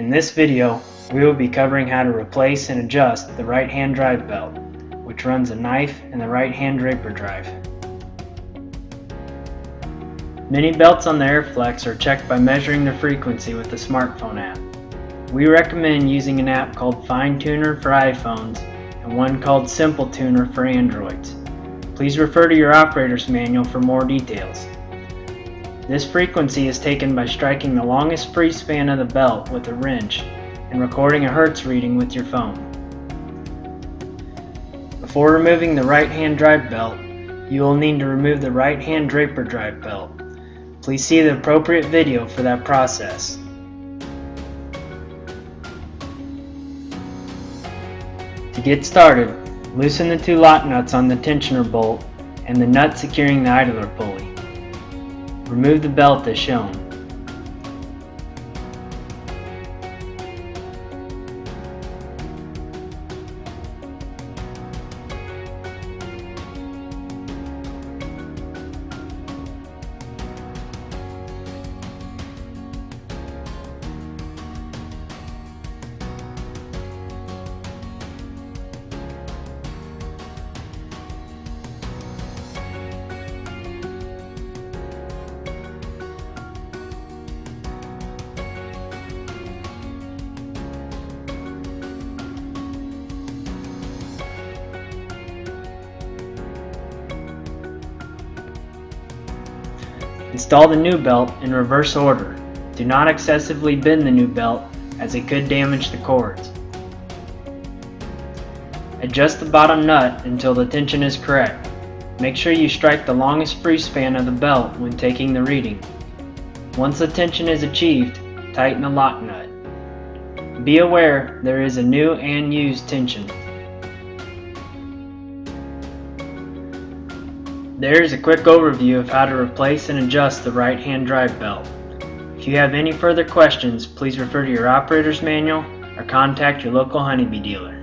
In this video, we will be covering how to replace and adjust the right-hand drive belt, which runs a knife and the right-hand draper drive. Many belts on the AirFLEX are checked by measuring the frequency with the smartphone app. We recommend using an app called Fine Tuner for iPhones and one called Simple Tuner for Androids. Please refer to your operator's manual for more details. This frequency is taken by striking the longest free span of the belt with a wrench and recording a hertz reading with your phone. Before removing the right-hand drive belt, you will need to remove the right-hand draper drive belt. Please see the appropriate video for that process. To get started, loosen the two lock nuts on the tensioner bolt and the nut securing the idler pulley. Remove the belt as shown. Install the new belt in reverse order. Do not excessively bend the new belt as it could damage the cords. Adjust the bottom nut until the tension is correct. Make sure you strike the longest free span of the belt when taking the reading. Once the tension is achieved, tighten the lock nut. Be aware there is a new and used tension. There is a quick overview of how to replace and adjust the right-hand drive belt. If you have any further questions, please refer to your operator's manual or contact your local Honeybee dealer.